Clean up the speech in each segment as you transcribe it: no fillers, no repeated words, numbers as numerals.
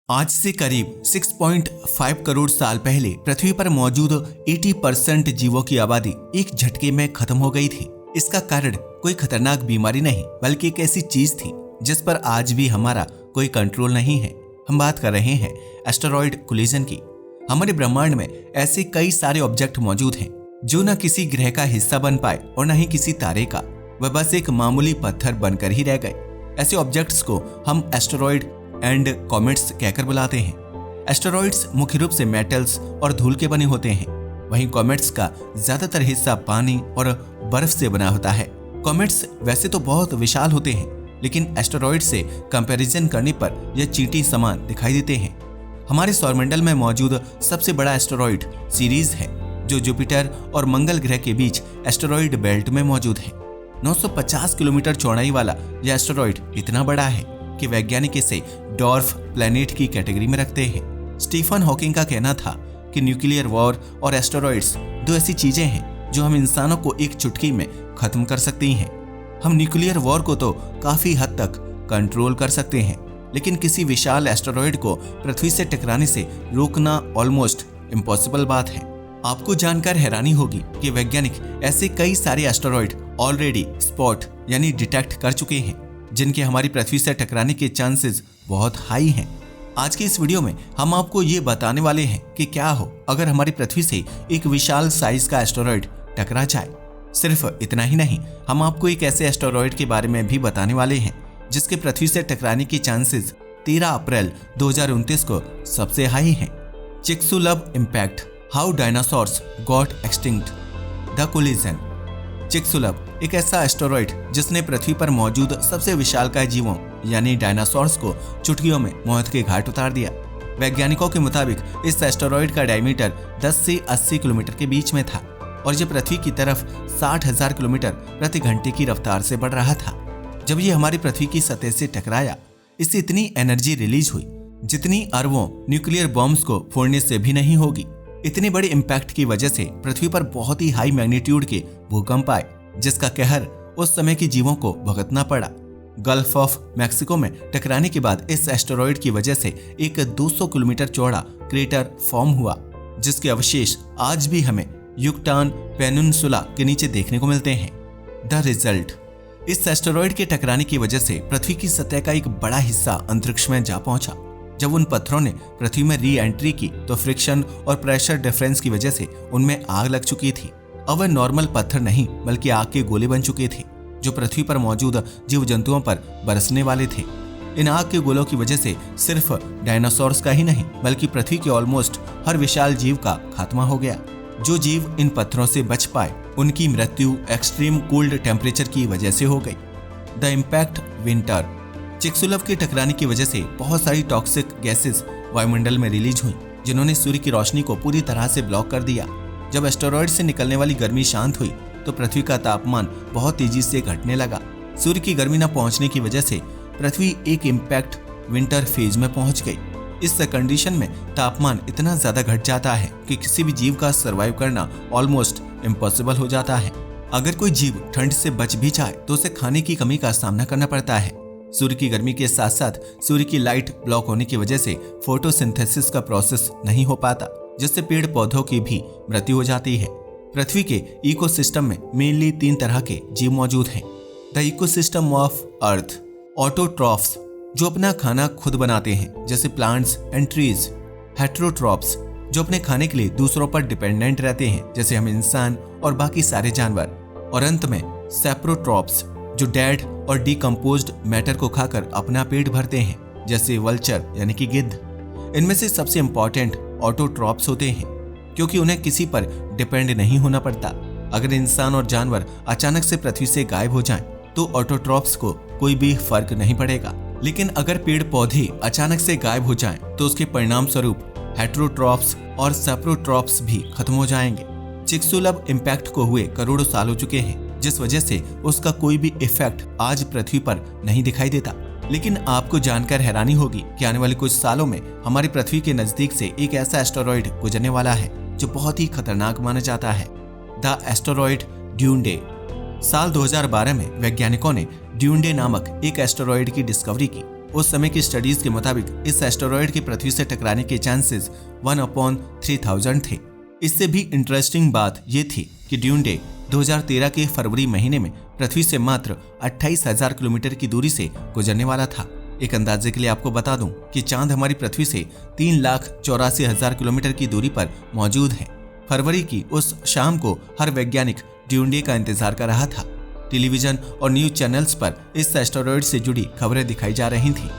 आज से करीब 6.5 करोड़ साल पहले पृथ्वी पर मौजूद 80% जीवों की आबादी एक झटके में खत्म हो गई थी। इसका कारण कोई खतरनाक बीमारी नहीं, बल्कि एक ऐसी चीज थी जिस पर आज भी हमारा कोई कंट्रोल नहीं है। हम बात कर रहे हैं एस्टेरॉयड कोलिजन की। हमारे ब्रह्मांड में ऐसे कई सारे ऑब्जेक्ट मौजूद हैं जो न किसी ग्रह का हिस्सा बन पाए और न ही किसी तारे का, वह बस एक मामूली पत्थर बनकर ही रह गए। ऐसे ऑब्जेक्ट्स को हम एस्टेरॉयड एंड कॉमेट्स कहकर बुलाते हैं। एस्टेरॉइड्स मुख्य रूप से मेटल्स और धूल के बने होते हैं, वहीं कॉमेट्स का ज्यादातर हिस्सा पानी और बर्फ से बना होता है। कॉमेट्स वैसे तो बहुत विशाल होते हैं, लेकिन एस्टेरॉइड से कंपैरिजन करने पर यह चींटी समान दिखाई देते हैं। हमारे सौरमंडल में मौजूद सबसे बड़ा एस्टेरॉइड सीरीज है, जो जुपिटर और मंगल ग्रह के बीच एस्टेरॉइड बेल्ट में मौजूद है। 950 किलोमीटर चौड़ाई वाला यह एस्टेरॉइड इतना बड़ा है कि वैज्ञानिक इसे डॉर्फ प्लैनेट की कैटेगरी में रखते हैं। स्टीफन हॉकिंग का कहना था कि न्यूक्लियर वॉर और एस्टेरॉइड्स दो ऐसी चीजें हैं जो हम इंसानों को एक चुटकी में खत्म कर सकती हैं। हम न्यूक्लियर वॉर को तो काफी हद तक कंट्रोल कर सकते हैं, लेकिन किसी विशाल एस्टेरॉइड को पृथ्वी से टकराने से रोकना ऑलमोस्ट इम्पॉसिबल बात है। आपको जानकर हैरानी होगी कि वैज्ञानिक ऐसे कई सारे एस्टेरॉइड ऑलरेडी स्पॉट यानी डिटेक्ट कर चुके हैं, जिनके हमारी पृथ्वी से टकराने के चांसेस बहुत हाई हैं। आज की इस वीडियो में हम आपको ये बताने वाले हैं कि क्या हो अगर हमारी पृथ्वी से एक विशाल साइज का एस्टेरॉइड टकरा जाए। सिर्फ इतना ही नहीं, हम आपको एक ऐसे एस्टेरॉइड के बारे में भी बताने वाले हैं जिसके पृथ्वी से टकराने के चांसेस 13 अप्रैल 2029 को सबसे हाई हैं। Chicxulub impact, how dinosaurs got extinct, the collision. Chicxulub एक ऐसा एस्टेरॉइड जिसने पृथ्वी पर मौजूद सबसे विशालकाय जीवों यानी डायनासोर्स को चुटकियों में मौत के घाट उतार दिया। वैज्ञानिकों के मुताबिक इस एस्टेरॉइड का डायमीटर 10 से 80 किलोमीटर के बीच में था और यह पृथ्वी की तरफ 60,000 किलोमीटर प्रति घंटे की रफ्तार से बढ़ रहा था। जब यह हमारी पृथ्वी की सतह से टकराया, इससे इतनी एनर्जी रिलीज हुई जितनी अरबों न्यूक्लियर बॉम्ब्स को फोड़ने से भी नहीं होगी। इतनी बड़ी इम्पैक्ट की वजह से पृथ्वी पर बहुत ही हाई मैग्नीट्यूड के भूकंप आए, जिसका कहर उस समय के जीवों को भुगतना पड़ा। गल्फ ऑफ मैक्सिको में टकराने के बाद इस एस्टेरॉइड की वजह से एक 200 किलोमीटर चौड़ा क्रेटर फॉर्म हुआ, जिसके अवशेष आज भी हमें युकटान पेनिनसुला के नीचे देखने को मिलते हैं। द रिजल्ट, इस एस्टेरॉइड के टकराने की वजह से पृथ्वी की सतह का एक बड़ा हिस्सा अंतरिक्ष में जा पहुंचा। जब उन पत्थरों ने पृथ्वी में री एंट्री की तो फ्रिक्शन और प्रेशर डिफरेंस की वजह से उनमें आग लग चुकी थी। अब वह नॉर्मल पत्थर नहीं बल्कि आग के गोले बन चुके थे, जो पृथ्वी पर मौजूद जीव जंतुओं पर बरसने वाले थे। इन आग के गोलों की वजह से सिर्फ डायनासोर्स का ही नहीं बल्कि पृथ्वी के ऑलमोस्ट हर विशाल जीव का खात्मा हो गया। जो जीव इन पत्थरों से बच पाए, उनकी मृत्यु एक्सट्रीम कोल्ड टेम्परेचर की वजह से हो गई। द इम्पैक्ट विंटर, चिक्सुलव के टकराने की वजह से बहुत सारी टॉक्सिक गैसेस वायुमंडल में रिलीज हुई, जिन्होंने सूर्य की रोशनी को पूरी तरह से ब्लॉक कर दिया। जब एस्टेरॉइड से निकलने वाली गर्मी शांत हुई तो पृथ्वी का तापमान बहुत तेजी से घटने लगा। सूर्य की गर्मी न पहुंचने की वजह से पृथ्वी एक इम्पैक्ट विंटर फेज में पहुंच गई। इस कंडीशन में तापमान इतना ज्यादा घट जाता है कि किसी भी जीव का सरवाइव करना ऑलमोस्ट इम्पॉसिबल हो जाता है। अगर कोई जीव ठंड से बच भी जाए तो उसे खाने की कमी का सामना करना पड़ता है। सूर्य की गर्मी के साथ साथ सूर्य की लाइट ब्लॉक होने की वजह से फोटोसिंथेसिस का प्रोसेस नहीं हो पाता, जिससे पेड़ पौधों की भी मृत्यु हो जाती है। पृथ्वी के इकोसिस्टम में मेनली 3 तरह के जीव मौजूद हैं। The ecosystem of earth, autotrophs जो अपना खाना खुद बनाते हैं जैसे प्लांट्स एंड ट्रीज, हेटेरोट्रॉफ्स जो अपने खाने के लिए दूसरों पर डिपेंडेंट रहते हैं जैसे हम इंसान और बाकी सारे जानवर, और अंत में सैप्रोट्रॉफ्स जो डेड और डिकम्पोज्ड मैटर को खाकर अपना पेट भरते हैं जैसे वल्चर यानी कि गिद्ध। इनमें से सबसे इंपॉर्टेंट ऑटोट्रॉफ्स होते हैं, क्योंकि उन्हें किसी पर डिपेंड नहीं होना पड़ता। अगर इंसान और जानवर अचानक से पृथ्वी से गायब हो जाएं, तो ऑटोट्रॉफ्स को कोई भी फर्क नहीं पड़ेगा, लेकिन अगर पेड़ पौधे अचानक से गायब हो जाएं, तो उसके परिणाम स्वरूप हेटेरोट्रॉफ्स और सैप्रोट्रॉफ्स भी खत्म हो जाएंगे। चिक्सुलव इम्पैक्ट को हुए करोड़ों साल हो चुके हैं, जिस वजह से उसका कोई भी इफेक्ट आज पृथ्वी पर नहीं दिखाई देता। लेकिन आपको जानकर हैरानी होगी कि आने वाले कुछ सालों में हमारी पृथ्वी के नजदीक से एक ऐसा एस्टेरॉइड गुजरने वाला है जो बहुत ही खतरनाक माना जाता है, द एस्टेरॉइड ड्यूनडे। साल 2012 में वैज्ञानिकों ने ड्यूनडे नामक एक एस्टेरॉइड की डिस्कवरी की। उस समय की स्टडीज के मुताबिक इस एस्टेरॉयड के पृथ्वी से टकराने के चांसेस 1/3000 थे। इससे भी इंटरेस्टिंग बात ये थी कि ड्यून डे 2013 के फरवरी महीने में पृथ्वी से मात्र 28,000 किलोमीटर की दूरी से गुजरने वाला था। एक अंदाजे के लिए आपको बता दूं कि चांद हमारी पृथ्वी से 3,84,000 किलोमीटर की दूरी पर मौजूद है। फरवरी की उस शाम को हर वैज्ञानिक ड्यून डे का इंतजार कर रहा था। टेलीविजन और न्यूज चैनल्स पर इस एस्टेरॉयड से जुड़ी खबरें दिखाई जा रही थी।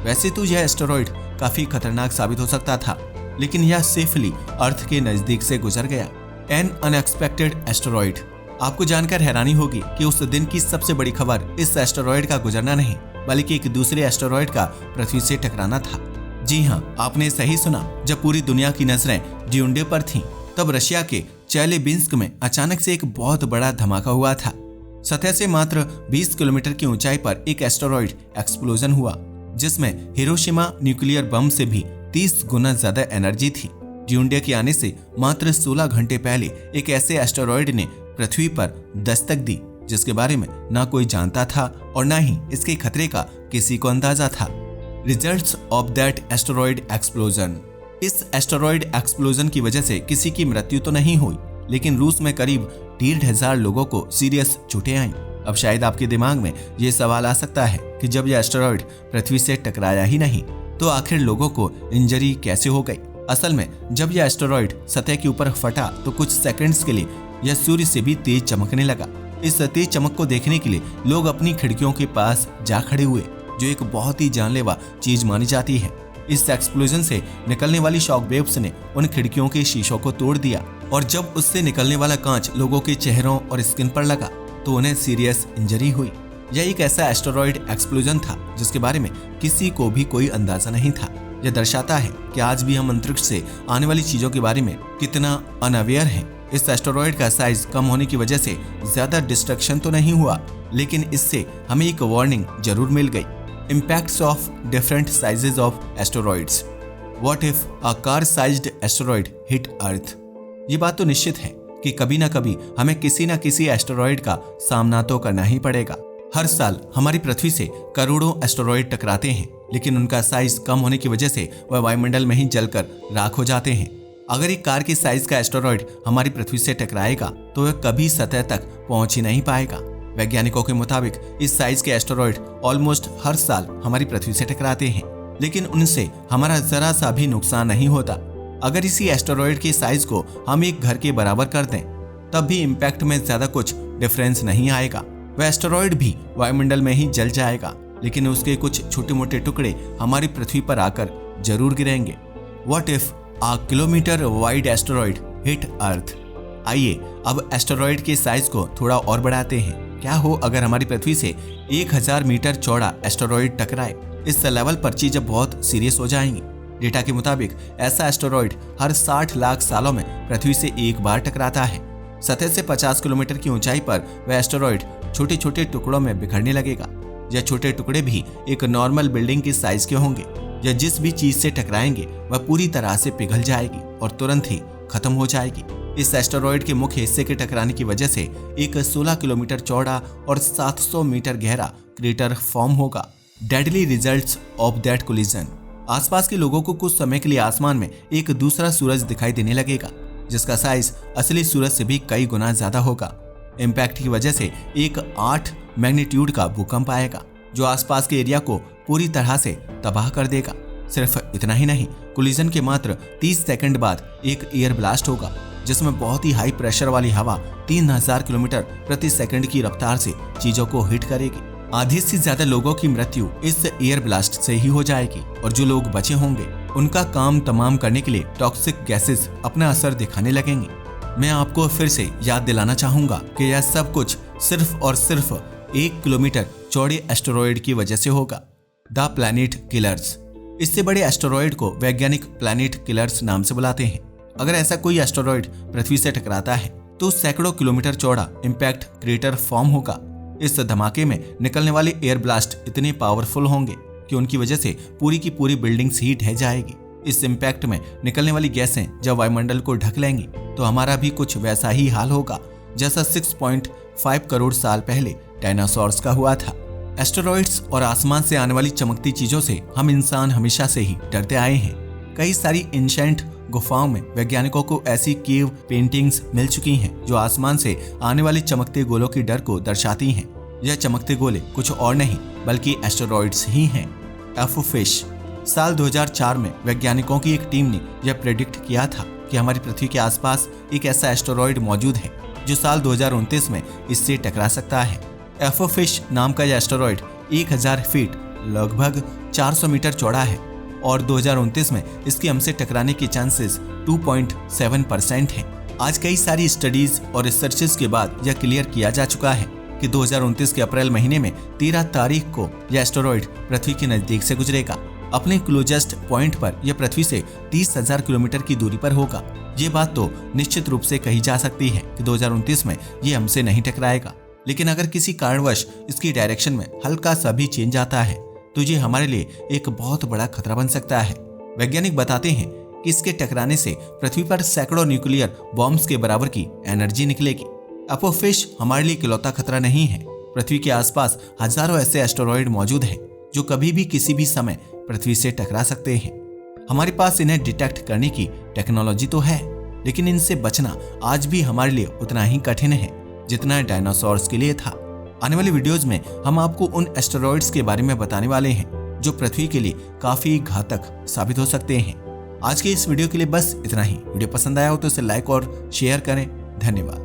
वैसे तो यह एस्टेरॉयड काफी खतरनाक साबित हो सकता था, लेकिन यह सेफली अर्थ के नजदीक से गुजर गया। N unexpected asteroid. आपको जानकर हैरानी होगी कि उस दिन की सबसे बड़ी खबर इस एस्टेरॉयड का गुजरना नहीं, बल्कि एक दूसरे एस्टेरॉयड का पृथ्वी से टकराना था। जी हाँ, आपने सही सुना। जब पूरी दुनिया की नजरें ड्यून डे पर थीं, तब रशिया के चेल्याबिंस्क में अचानक से एक बहुत बड़ा धमाका हुआ था। सतह से मात्र 20 किलोमीटर की ऊंचाई पर एक एस्टेरॉयड एक्सप्लोजन हुआ, जिसमें हिरोशिमा न्यूक्लियर बम से भी 30 गुना ज्यादा एनर्जी थी। ड्यून डे के आने से मात्र 16 घंटे पहले एक ऐसे एस्टेरॉयड ने पृथ्वी पर दस्तक दी जिसके बारे में ना कोई जानता था और ना ही इसके खतरे का किसी को अंदाजा था। Results of that asteroid explosion. इस एस्टेरॉयड एक्सप्लोजन की वजह से किसी की मृत्यु तो नहीं हुई, लेकिन रूस में करीब 1,500 लोगों को सीरियस चोटें आईं। अब शायद आपके दिमाग में ये सवाल आ सकता है कि जब यह एस्टेरॉयड पृथ्वी से टकराया ही नहीं, तो आखिर लोगों को इंजरी कैसे हो गई। असल में जब यह एस्टेरॉयड सतह के ऊपर फटा तो कुछ सेकंड्स के लिए यह सूर्य से भी तेज चमकने लगा। इस तेज चमक को देखने के लिए लोग अपनी खिड़कियों के पास जा खड़े हुए, जो एक बहुत ही जानलेवा चीज मानी जाती है। इस एक्सप्लोजन से निकलने वाली शॉक वेव्स ने उन खिड़कियों के शीशों को तोड़ दिया, और जब उससे निकलने वाला कांच लोगों के चेहरों और स्किन पर लगा तो उन्हें सीरियस इंजरी हुई। यह एक ऐसा एस्टेरॉयड एक्सप्लोजन था जिसके बारे में किसी को भी कोई अंदाजा नहीं था। यह दर्शाता है कि आज भी हम अंतरिक्ष से आने वाली चीजों के बारे में कितना अनअवेयर हैं। इस एस्टेरॉयड का साइज कम होने की वजह से ज्यादा डिस्ट्रक्शन तो नहीं हुआ, लेकिन इससे हमें एक वार्निंग जरूर मिल गई। Impacts of different sizes of asteroids. What if a car-sized asteroid hit Earth? ये बात तो निश्चित है कि कभी ना कभी हमें किसी न किसी एस्टेरॉयड का सामना तो करना ही पड़ेगा। हर साल हमारी पृथ्वी से करोड़ों एस्टेरॉयड टकराते हैं, लेकिन उनका साइज कम होने की वजह से वह वायुमंडल में ही जलकर राख हो जाते हैं। अगर एक कार के साइज का एस्टेरॉयड हमारी पृथ्वी से टकराएगा तो वह कभी सतह तक पहुंच ही नहीं पाएगा। वैज्ञानिकों के मुताबिक इस साइज के एस्टेरॉयड ऑलमोस्ट हर साल हमारी पृथ्वी से टकराते हैं, लेकिन उनसे हमारा जरा सा भी नुकसान नहीं होता। अगर इसी एस्टेरॉयड के साइज को हम एक घर के बराबर कर दें, तब भी इम्पैक्ट में ज्यादा कुछ डिफरेंस नहीं आएगा। वह एस्टेरॉयड भी वायुमंडल में ही जल जाएगा, लेकिन उसके कुछ छोटे मोटे टुकड़े हमारी पृथ्वी पर आकर जरूर गिरेंगे। What if a kilometre wide asteroid hit earth? आइए अब एस्टेरॉयड के साइज को थोड़ा और बढ़ाते हैं। क्या हो अगर हमारी पृथ्वी से 1000 मीटर चौड़ा एस्टेरॉयड टकराए? इस लेवल पर चीजें बहुत सीरियस हो जाएंगी। डेटा के मुताबिक ऐसा एस्टेरॉयड हर 60 लाख सालों में पृथ्वी से एक बार टकराता है। सतह से 50 किलोमीटर की ऊंचाई पर वह एस्टेरॉयड छोटे छोटे टुकड़ों में बिखरने लगेगा। यह छोटे टुकड़े भी एक नॉर्मल बिल्डिंग के साइज के होंगे। यह जिस भी चीज से टकराएंगे वह पूरी तरह से पिघल जाएगी और तुरंत ही खत्म हो जाएगी। इस एस्टेरॉयड के मुख्य हिस्से के टकराने की वजह से एक 16 किलोमीटर चौड़ा और 700 मीटर गहरा क्रेटर फॉर्म होगा। Deadly results of that collision. आसपास के लोगों को कुछ समय के लिए आसमान में एक दूसरा सूरज दिखाई देने लगेगा, जिसका साइज असली सूरज से भी कई गुना ज्यादा होगा। इम्पैक्ट की वजह से एक 8 मैग्नीट्यूड का भूकंप आएगा, जो आसपास के एरिया को पूरी तरह से तबाह कर देगा। सिर्फ इतना ही नहीं, कोलिजन के मात्र 30 सेकंड बाद एक एयर ब्लास्ट होगा, जिसमें बहुत ही हाई प्रेशर वाली हवा 3000 किलोमीटर प्रति सेकंड की रफ्तार से चीजों को हिट करेगी। आधे से ज्यादा लोगों की मृत्यु इस एयर ब्लास्ट से ही हो जाएगी, और जो लोग बचे होंगे उनका काम तमाम करने के लिए टॉक्सिक गैसेस अपना असर दिखाने लगेंगे। मैं आपको फिर से याद दिलाना चाहूंगा कि यह सब कुछ सिर्फ और सिर्फ 1 किलोमीटर चौड़े एस्टेरॉयड की वजह से होगा। The planet killers. इससे बड़े एस्टेरॉयड को वैज्ञानिक प्लैनेट किलर्स नाम से बुलाते हैं। अगर ऐसा कोई एस्टेरॉयड पृथ्वी से टकराता है तो सैकड़ों किलोमीटर चौड़ा इम्पैक्ट क्रेटर फॉर्म होगा। इस धमाके में निकलने वाले एयर ब्लास्ट इतने पावरफुल होंगे कि उनकी वजह से पूरी की पूरी बिल्डिंग्स हीट रह जाएगी। इस इम्पैक्ट में निकलने वाली गैसें जब वायुमंडल को ढक लेंगी तो हमारा भी कुछ वैसा ही हाल होगा जैसा 6.5 करोड़ साल पहले डायनासोर्स का हुआ था। एस्टेरॉइड्स और आसमान से आने वाली चमकती चीजों से हम इंसान हमेशा से ही डरते आए हैं। कई सारी एंशिएंट गुफाओं में वैज्ञानिकों को ऐसी केव पेंटिंग्स मिल चुकी हैं जो आसमान से आने वाले चमकते गोलों की डर को दर्शाती हैं। यह चमकते गोले कुछ और नहीं बल्कि एस्टेरॉइड्स ही हैं। एफोफिश। साल 2004 में वैज्ञानिकों की एक टीम ने यह प्रेडिक्ट किया था कि हमारी पृथ्वी के आसपास एक ऐसा एस्टेरॉइड मौजूद है जो साल 2029 में इससे टकरा सकता है। एफोफिश नाम का यह एस्टेरॉइड 1000 फीट लगभग 400 मीटर चौड़ा है और 2029 में इसके हमसे टकराने के चांसेस 2.7% हैं। आज कई सारी स्टडीज और रिसर्चेस के बाद यह क्लियर किया जा चुका है कि 2029 के अप्रैल महीने में 13 तारीख को यह एस्टेरॉइड पृथ्वी के नजदीक से गुजरेगा। अपने क्लोजेस्ट पॉइंट पर यह पृथ्वी से 30,000 किलोमीटर की दूरी पर होगा। ये बात तो निश्चित रूप से कही जा सकती है कि 2029 में ये हमसे नहीं टकराएगा, लेकिन अगर किसी कारणवश इसकी डायरेक्शन में हल्का सा भी चेंज आता है तो ये हमारे लिए एक बहुत बड़ा खतरा बन सकता है। वैज्ञानिक बताते हैं कि इसके टकराने से पृथ्वी पर सैकड़ों न्यूक्लियर बॉम्ब्स के बराबर की एनर्जी निकलेगी। एपोफिश हमारे लिए इकलौता खतरा नहीं है। पृथ्वी के आसपास हजारों ऐसे एस्टेरॉइड मौजूद हैं जो कभी भी किसी भी समय पृथ्वी से टकरा सकते हैं। हमारे पास इन्हें डिटेक्ट करने की टेक्नोलॉजी तो है, लेकिन इनसे बचना आज भी हमारे लिए उतना ही कठिन है जितना डायनासोर्स के लिए था। आने वाले वीडियोस में हम आपको उन एस्टेरॉइड्स के बारे में बताने वाले हैं जो पृथ्वी के लिए काफी घातक साबित हो सकते हैं। आज के इस वीडियो के लिए बस इतना ही। वीडियो पसंद आया हो तो इसे लाइक और शेयर करें। धन्यवाद।